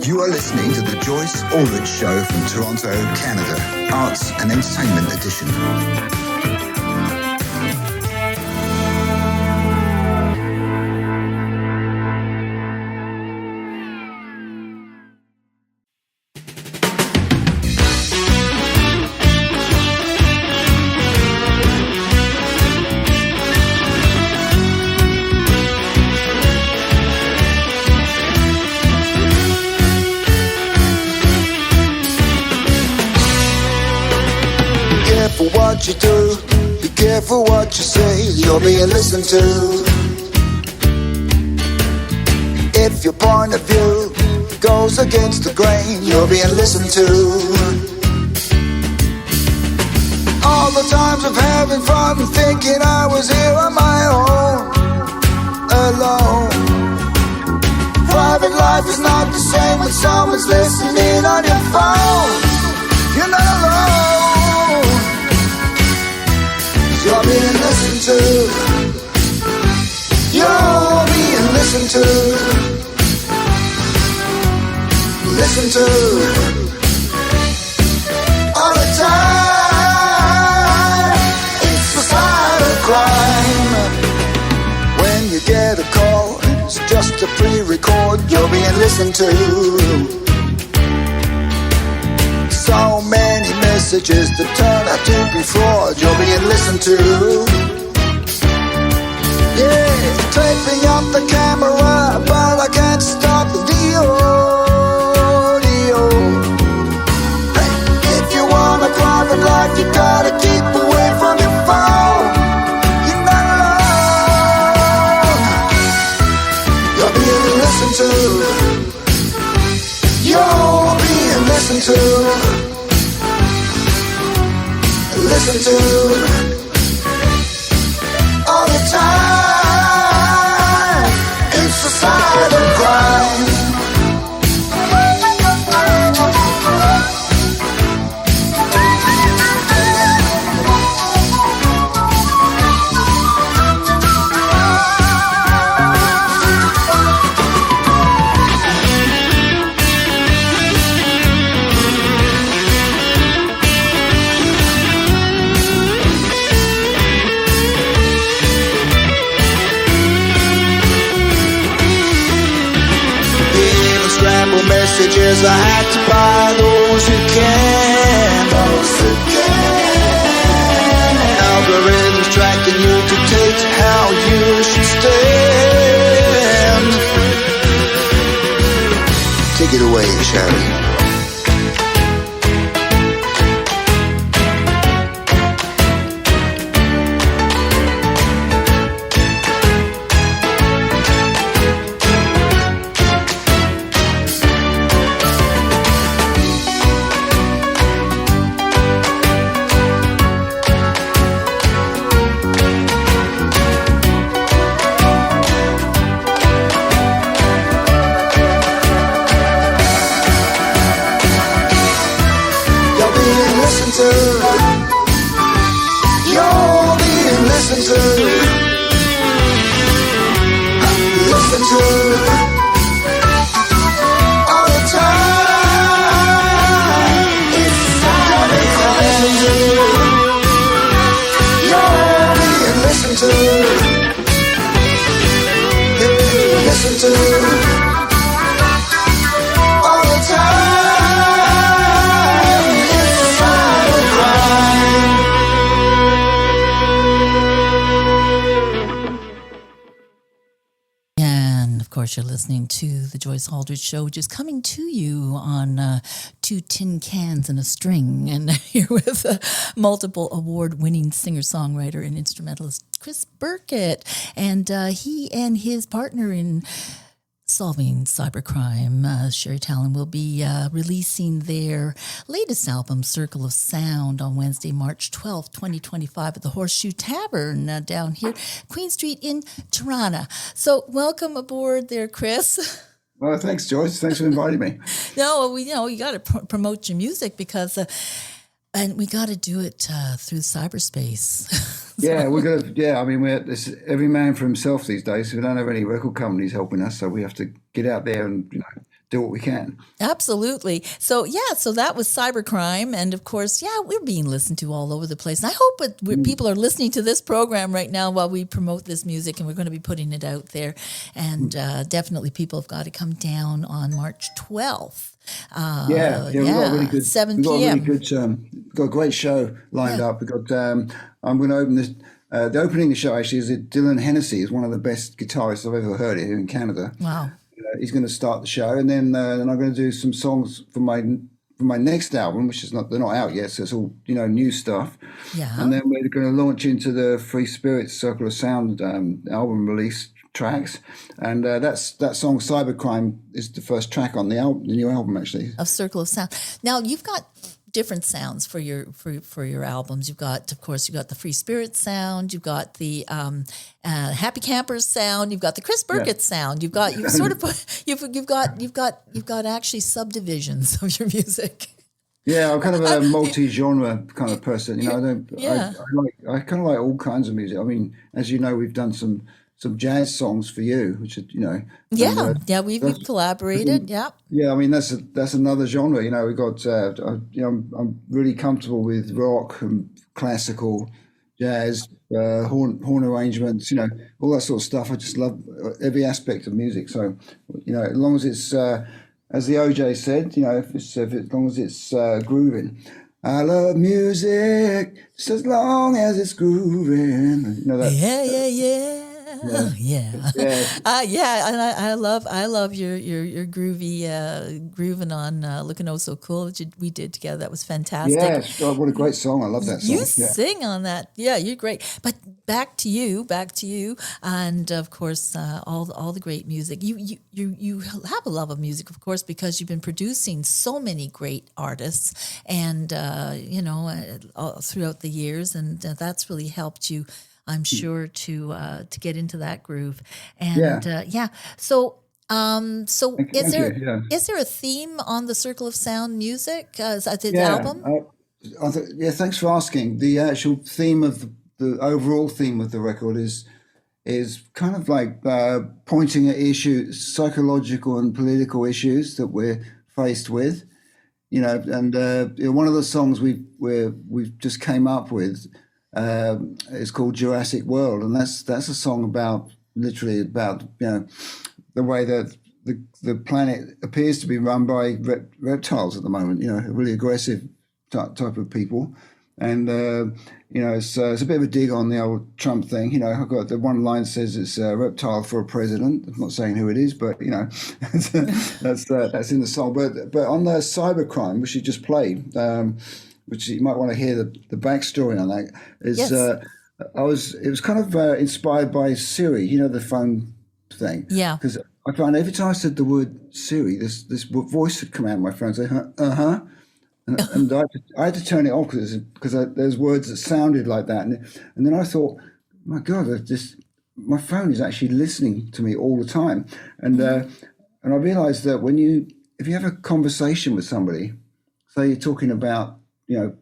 You are listening to the Joyce Aldrich Show from Toronto, Canada, Arts and Entertainment Edition. What you do, be careful what you say, you're being listened to. If your point of view goes against the grain, you're being listened to. All the times of having fun, thinking I was here on my own, alone. Private life is not the same when someone's listening on your phone. You're not alone. You're being listened to. You're being listened to. Listened to. All the time. It's a cyber crime. When you get a call, it's just a pre-record. You're being listened to. So many messages that turn out to be fraud. You're being listened to. Yeah, taping up the camera, but I can't stop the audio. Hey, if you want a private life, you gotta keep away from your phone. You're not alone. You're being listened to. You're being listened to. Listen to all the time. It's a cyber crime. Messages I had to buy those who can. Those who can. Algorithms tracking you dictate how you should stand. Take it away, Shari. You're listening to the Joyce Aldrich Show, which is coming to you on 2 tin cans and a string. And here with multiple award-winning singer-songwriter and instrumentalist Chris Birkett. And he and his partner in solving cybercrime, Shari Tallon, will be releasing their latest album, Circle of Sound, on Wednesday, March 12th, 2025 at the Horseshoe Tavern down here, Queen Street in Toronto. So welcome aboard there, Chris. Well, thanks, Joyce. Thanks for inviting me. No, you got to promote your music because... and we got to do it through cyberspace. Yeah, we're gonna. Yeah, I mean, it's every man for himself these days. We don't have any record companies helping us, so we have to get out there and do what we can. Absolutely. So that was cybercrime, and of course, we're being listened to all over the place. And I hope people are listening to this program right now while we promote this music, and we're going to be putting it out there. And definitely, people have got to come down on March 12th. We've got a really good 7 We've got a p.m. really good. We've got a great show lined up. We've got. I'm going to open this. The opening of the show actually is that Dylan Hennessy is one of the best guitarists I've ever heard here in Canada. Wow. He's going to start the show, and then I'm going to do some songs for my next album, which is they're not out yet, so it's all new stuff. Yeah. And then we're going to launch into the Free Spirits Circle of Sound album release tracks, and that song "Cybercrime" is the first track on the new album actually. Of Circle of Sound. Now you've got different sounds for your albums. You've got the Free Spirit sound. You've got the Happy Campers sound. You've got the Chris Birkett sound. You've got actually subdivisions of your music. Yeah, I'm kind of a multi-genre kind of person. I kind of like all kinds of music. I mean, as you know, we've done some jazz songs for you, which are we've collaborated. Yeah, I mean that's another genre. We've got I'm really comfortable with rock and classical, jazz, horn arrangements, all that sort of stuff. I just love every aspect of music. So as long as it's as the OJ said, as long as it's grooving. I love music just as long as it's grooving. And I love your groovy grooving on "Looking Oh So Cool" that we did together. That was fantastic. Yes, God, what a great song! I love that song. You sing on that, you're great. But back to you, and of course all the great music. You have a love of music, of course, because you've been producing so many great artists, and throughout the years, and that's really helped you, I'm sure, to get into that groove. And So is there a theme on the Circle of Sound music? Is that the album? Thanks for asking. The actual theme of the overall theme of the record is kind of like pointing at issues, psychological and political issues that we're faced with. And one of the songs we've just came up with. It's called Jurassic World, and that's a song about the way that the planet appears to be run by reptiles at the moment. Really aggressive type of people, and it's a bit of a dig on the old Trump thing. I've got the one line says it's a reptile for a president. I'm not saying who it is, but that's in the song. But on the cybercrime, which you just played. Which you might want to hear the backstory on that. It was kind of inspired by Siri, the phone thing. Yeah. Because I found every time I said the word Siri, this voice would come out of my phone and say, and I had to turn it off because there's words that sounded like that. And then I thought, my God, my phone is actually listening to me all the time. And I realized that if you have a conversation with somebody, say you're talking about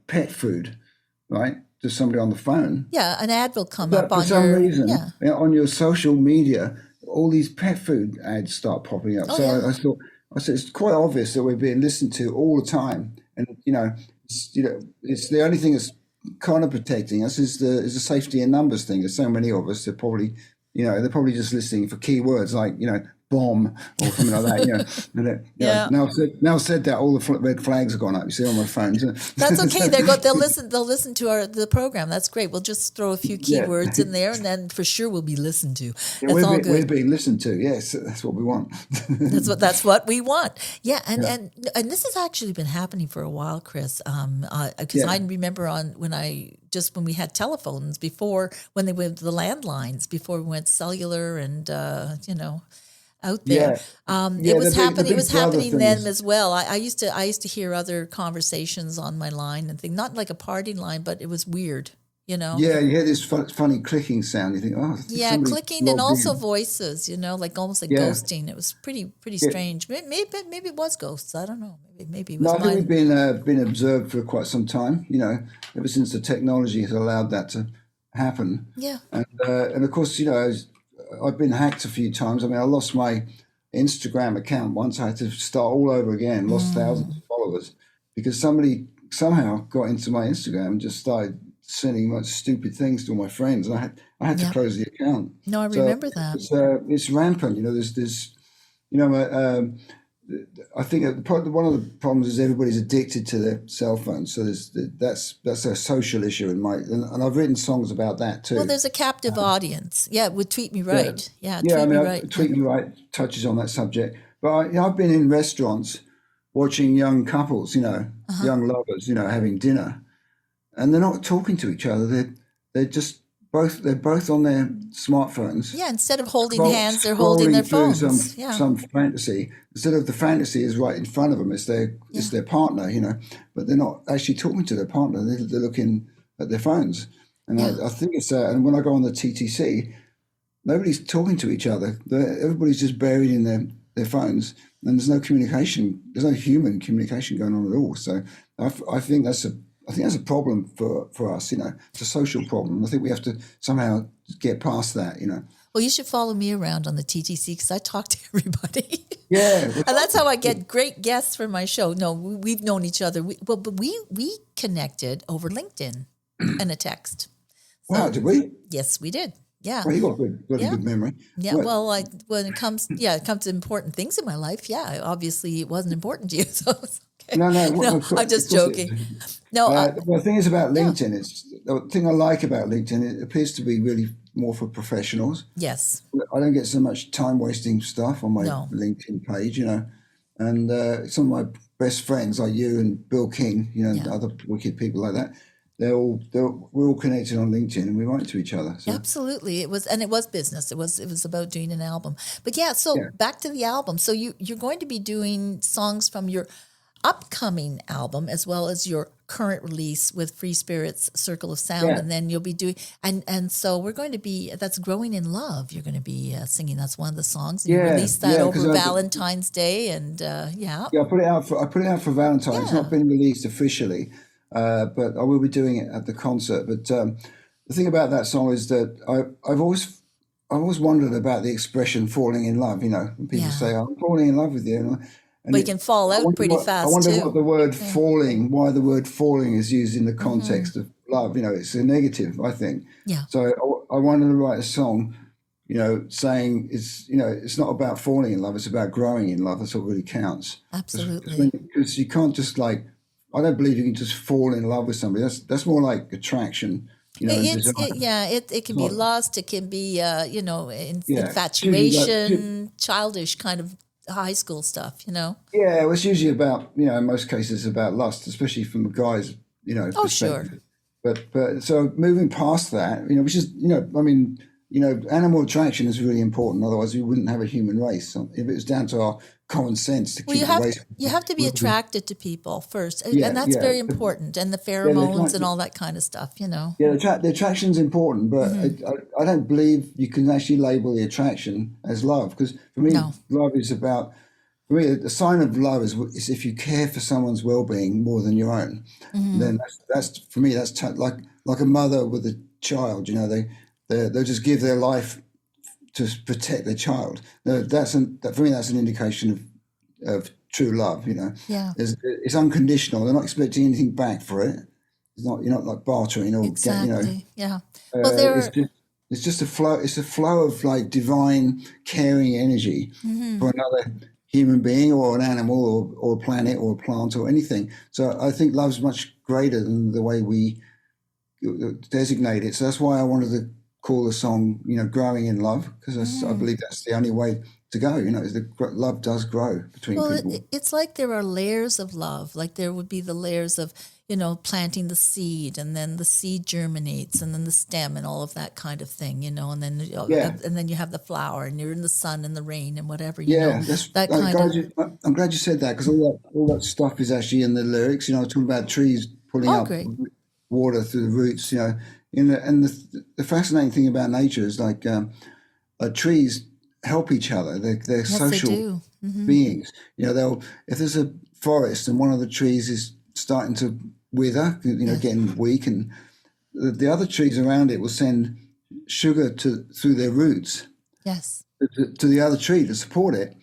pet food, right? To somebody on the phone. Yeah, an ad will come up for some reason. On your social media, all these pet food ads start popping up. I said it's quite obvious that we're being listened to all the time, and it's the only thing that's kind of protecting us is the safety in numbers thing. There's so many of us. They're probably just listening for keywords like bomb or something like that. Now said that, all the red flags have gone up. You see on my phone. That's okay. They'll listen to the program. That's great. We'll just throw a few keywords in there, and then for sure we'll be listened to. That's all good. We're being listened to. Yes, that's what we want. That's what we want. Yeah, and this has actually been happening for a while, Chris. Because I remember when we had telephones before, when they went to the landlines, before we went cellular and out there. It was happening then as well. I used to hear other conversations on my line and think, not like a party line, but it was weird, Yeah, you hear this funny clicking sound. You think, clicking and also voices, like almost like ghosting. It was pretty strange. Maybe it was ghosts. I don't know. Maybe it was. No, I think we've been observed for quite some time. Ever since the technology has allowed that to happen. Yeah. And of course, I've been hacked a few times. I mean, I lost my Instagram account once. I had to start all over again, lost thousands of followers because somebody somehow got into my Instagram and just started sending much stupid things to all my friends. And I had to close the account. No, I remember that. It's rampant. You know, there's you know, I think one of the problems is everybody's addicted to their cell phones. So that's a social issue and I've written songs about that too. Well, there's a captive audience. Yeah, it would Treat Me Right. Treat Me Right. Treat Me Right touches on that subject. But I've been in restaurants watching young couples, you know, young lovers, you know, having dinner, and they're not talking to each other. They're just both on their smartphones. Yeah, instead of holding hands, they're holding their phones. Some fantasy. Instead of the fantasy is right in front of them. It's their partner, you know, but they're not actually talking to their partner. They're looking at their phones. And I think it's and when I go on the TTC, nobody's talking to each other. Everybody's just buried in their phones, and there's no communication. There's no human communication going on at all. So I think that's a problem for us, you know. It's a social problem. I think we have to somehow get past that, you know. Well, you should follow me around on the TTC because I talk to everybody. Yeah. And that's how I get great guests for my show. No, we've known each other. But we connected over LinkedIn and a text. So, wow, did we? Yes, we did. Yeah. Well, you got a good memory. Yeah, well, when it comes to important things in my life, obviously it wasn't important to you. So it's okay. No, I'm just joking. No, the thing is about LinkedIn, the thing I like about LinkedIn, it appears to be really more for professionals. Yes. I don't get so much time wasting stuff on my LinkedIn page, you know. And some of my best friends like you and Bill King, you know, and other wicked people like that, we're all connected on LinkedIn and we write to each other. So. Absolutely. It was business. It was about doing an album. But back to the album. So you're going to be doing songs from your upcoming album as well as your current release with Free Spirits Circle of Sound, and then you'll be doing and so we're going to be that's Growing in Love. You're going to be singing. That's one of the songs. And you released that over Valentine's Day, and I put it out for Valentine's. It's not been released officially, but I will be doing it at the concert. But the thing about that song is that I've always wondered about the expression "falling in love." You know, when people say, "I'm falling in love with you." But you can fall out pretty fast, I wonder what the word falling, why the word falling is used in the context of love. You know, it's a negative, I think. Yeah. So I wanted to write a song, you know, saying it's not about falling in love, it's about growing in love. That's what really counts. Absolutely. Because you can't just I don't believe you can just fall in love with somebody. That's more like attraction. You know, it can be lust. It can be, infatuation, childish kind of high school stuff, you know? Yeah, well, it's usually about, you know, in most cases about lust, especially from the guys, you know. Oh, sure. But so moving past that, you know, which is, you know, I mean, you know, animal attraction is really important. Otherwise, we wouldn't have a human race. So if it was down to our common sense to keep the race. You have to be attracted to people first. And that's very important. And the pheromones and all that kind of stuff, you know. Yeah, the attraction's important, but I don't believe you can actually label the attraction as love. Because for me, love is about, for me, the sign of love is if you care for someone's well-being more than your own. Then that's for me, that's like a mother with a child, you know, they'll just give their life to protect their child. No, for me, that's an indication of true love. You know, it's unconditional. They're not expecting anything back for it. You're not like bartering or exactly. Well, it's just a flow. It's a flow of like divine, caring energy for another human being or an animal or a planet or a plant or anything. So I think love's much greater than the way we designate it. So that's why I wanted to call the song, you know, Growing in Love, because I believe that's the only way to go, you know, is that love does grow between people. It's like there are layers of love. Like there would be the layers of, you know, planting the seed, and then the seed germinates, and then the stem and all of that kind of thing, you know, and then and then you have the flower, and you're in the sun and the rain and whatever, you know. I'm glad you said that, because all that stuff is actually in the lyrics. You know, I was talking about trees pulling up water through the roots, you know. And the fascinating thing about nature is like trees help each other. They're social beings. You know, if there's a forest and one of the trees is starting to wither, you know, getting weak, and the other trees around it will send sugar through their roots. Yes. To the other tree to support it.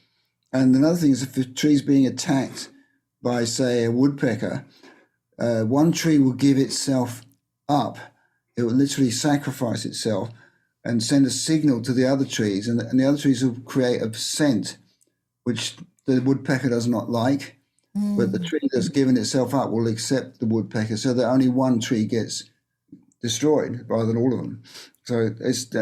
And another thing is if the tree's being attacked by, say, a woodpecker, one tree will give itself up. It will literally sacrifice itself and send a signal to the other trees, and the other trees will create a scent, which the woodpecker does not like. But the tree that's given itself up will accept the woodpecker, so that only one tree gets destroyed rather than all of them. So that's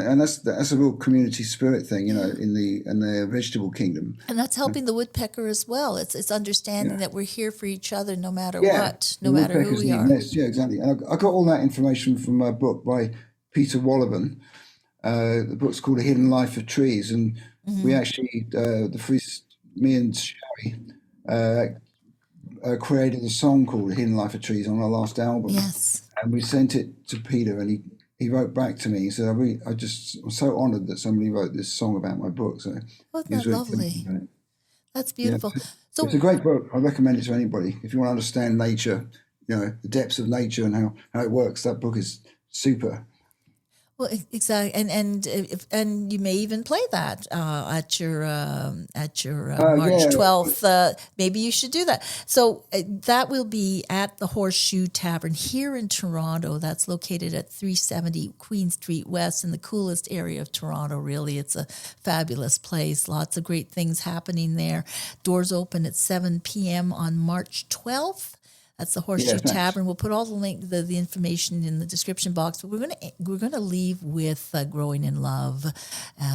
a real community spirit thing, in the vegetable kingdom. And that's helping the woodpecker as well. It's understanding that we're here for each other no matter what, no the matter who woodpeckers we need are. nests. Yeah, exactly. And I got all that information from a book by Peter Wolleben. The book's called A Hidden Life of Trees, and we actually, me and Shari, created a song called Hidden Life of Trees on our last album. Yes. And we sent it to Peter, and he wrote back to me. He said, I'm so honoured that somebody wrote this song about my book. So Wasn't he was that really lovely? pleased about it. That's beautiful. Yeah, So it's a great book. I recommend it to anybody. If you want to understand nature, the depths of nature and how it works, that book is super. Well, exactly, and you may even play that at your March 12th. Maybe you should do that. So that will be at the Horseshoe Tavern here in Toronto. That's located at 370 Queen Street West in the coolest area of Toronto. Really, it's a fabulous place. Lots of great things happening there. Doors open at 7 p.m. on March 12th. That's the Horseshoe Tavern. We'll put all the information in the description box. But we're gonna leave with "Growing in Love,"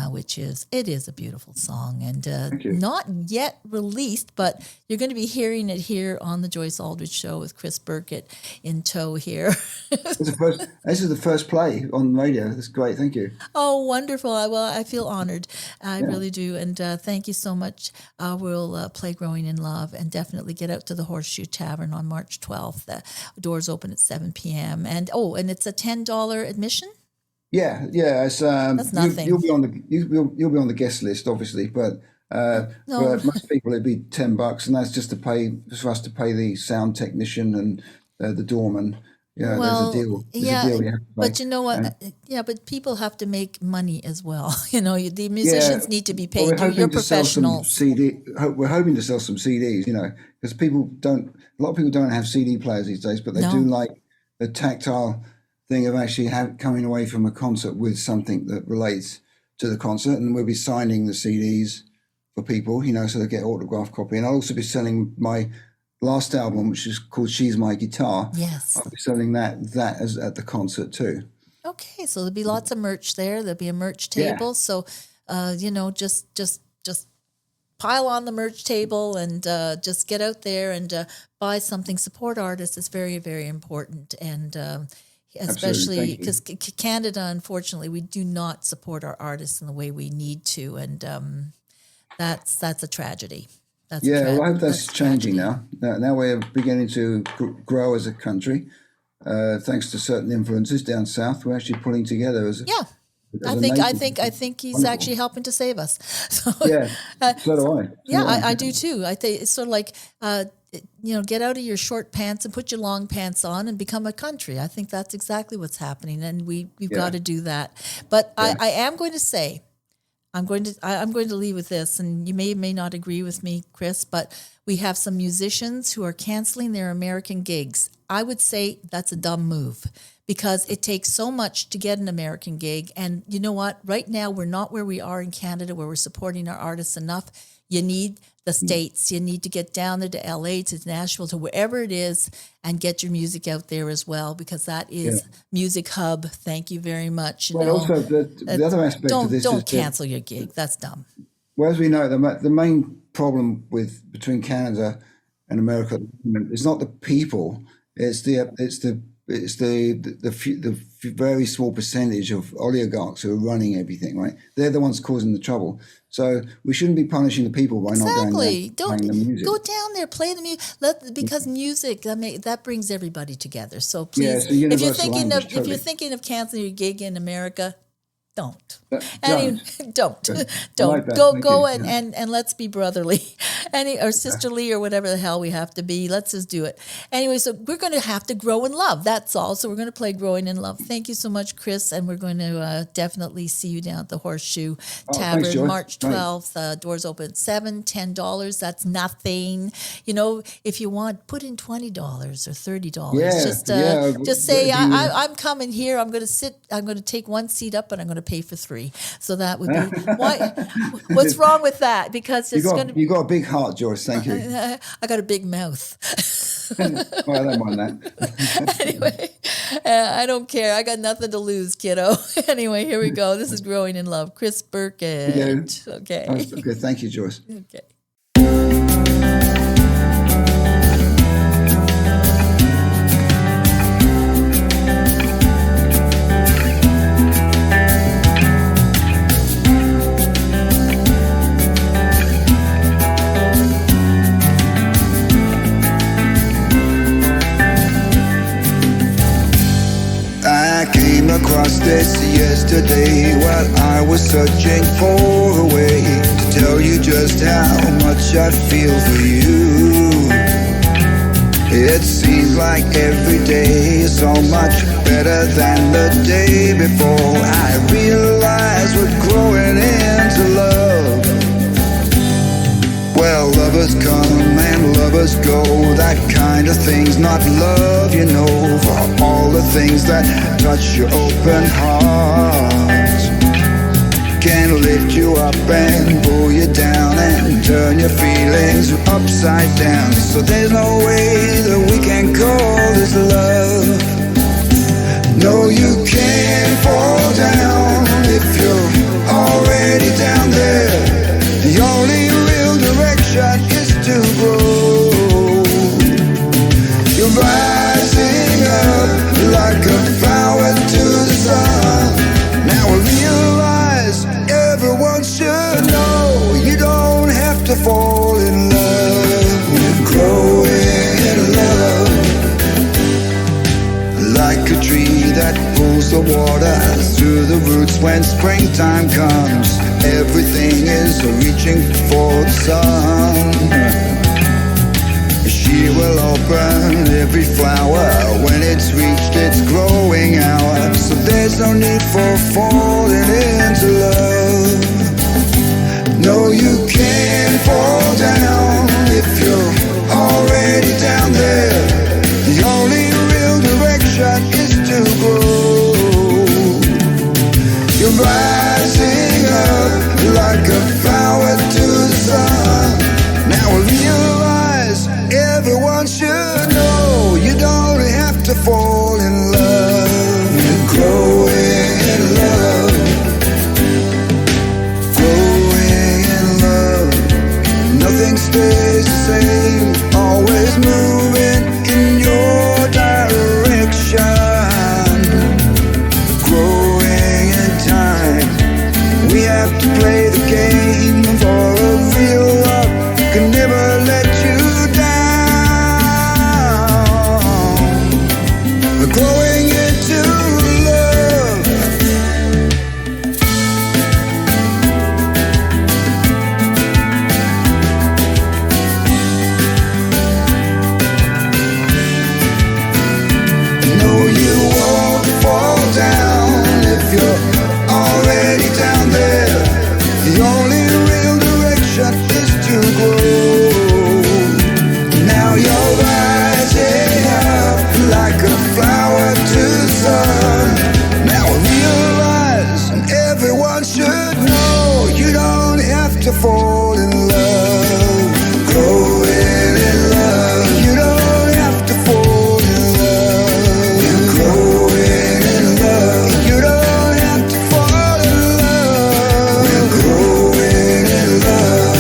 which is a beautiful song and not yet released, but you're going to be hearing it here on the Joyce Aldrich Show with Chris Birkett in tow here. This is the first play on radio. That's great. Thank you. Oh, wonderful! I feel honored. I really do, and thank you so much. We'll play "Growing in Love" and definitely get out to the Horseshoe Tavern on March 12th. The doors open at 7 p.m. And it's a $10 admission. Yeah. It's, that's nothing. You'll be on the guest list, obviously, but for most people it'd be $10, and that's just for us to pay the sound technician and the doorman. Yeah, there's a deal. There's a deal you have to pay. But you know what? But people have to make money as well. The musicians need to be paid. You're professionals. We're hoping to sell some CDs, because a lot of people don't have CD players these days, but they do like the tactile thing of actually coming away from a concert with something that relates to the concert. And we'll be signing the CDs for people, so they get autographed copy. And I'll also be selling my last album, which is called She's My Guitar. Yes. I'll be selling that as at the concert too. Okay, so there'll be lots of merch there. There'll be a merch table. Yeah. So, just pile on the merch table and just get out there and buy something. Support artists is very, very important. And especially because Canada, unfortunately, we do not support our artists in the way we need to. And that's a tragedy. I hope that's changing now. Now we're beginning to grow as a country, thanks to certain influences down south. We're actually pulling together as I think he's actually helping to save us. So, so do I. I do too. I think it's sort of like get out of your short pants and put your long pants on and become a country. I think that's exactly what's happening, and we've got to do that. But I am going to say. I'm going to leave with this, and you may not agree with me, Chris, but we have some musicians who are canceling their American gigs. I would say that's a dumb move because it takes so much to get an American gig. And you know what? Right now, we're not where we are in Canada where we're supporting our artists enough. You need the States. You need to get down there to LA, to Nashville, to wherever it is, and get your music out there as well, because that is Music Hub. Thank you very much. Also, the other aspect of this don't cancel your gig. That's dumb. Well, as we know, the main problem between Canada and America is not the people. It's the very small percentage of oligarchs who are running everything, right? They're the ones causing the trouble. So we shouldn't be punishing the people by not going there playing the music. Go down there, play the music. Because music that brings everybody together. So please, it's the if universal language, if you're thinking of canceling your gig in America, Don't. Don't. Don't. Good. I Don't. like that. Go Thank go you. and let's be brotherly. Or sisterly or whatever the hell we have to be. Let's just do it. Anyway, so we're going to have to grow in love. That's all. So we're going to play Growing in Love. Thank you so much, Chris. And we're going to definitely see you down at the Horseshoe Tavern, thanks, Joyce. March 12th. Doors open at $7, $10. That's nothing. You know, if you want, put in $20 or $30. Yeah, Just say, I'm coming here. I'm going to sit. I'm going to take one seat up and I'm going to pay for 3. So that would be why. What's wrong with that? Because it's going to. You got a big heart, Joyce. Thank you. I got a big mouth. Well, I don't mind that. Anyway, I don't care. I got nothing to lose, kiddo. Anyway, here we go. This is Growing in Love. Chris Birkett. Yeah. Okay. Okay. Thank you, Joyce. Okay. Across this yesterday while I was searching for a way to tell you just how much I feel for you. It seems like every day is so much better than the day before. I realize we're growing into love. Well, lovers come and lovers go. That kind of thing's not love, you know. For all the things that touch your open heart can lift you up and pull you down and turn your feelings upside down. So there's no way that we can call this love. No, you can't fall down if you're already down there. The only real direction is to grow. You're rising up like a flower to the sun. Now I realize everyone should know you don't have to fall in love. You're growing in love. Like a tree that pulls the water through the roots when springtime comes. Everything is reaching for the sun. She will open every flower when it's reached its growing hour. So there's no need for falling into love. No, you can't fall down if you're already down there. The only real direction is to grow. You're rising up like a flower to the sun. Now I realize everyone should know you don't have to fall in love. You're growing in love. Growing in love. Nothing stays the same. Always moving in your direction. Growing in time. We have to play the game for a real love can never let you down. We're growing into love. No, you won't fall down if you're already down there. The only real direction is to grow. Now you're rising up like a flower to the sun. Now I realize, and everyone should know, you don't have to fall in love. Growing in love. You don't have to fall in love. You're growing in love. You don't have to fall in love. We're growing in love.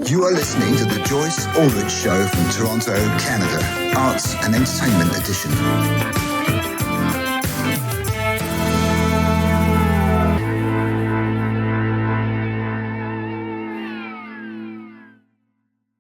You are listening to the Joyce Aldrich Show from Toronto, Canada, Arts and Entertainment Edition.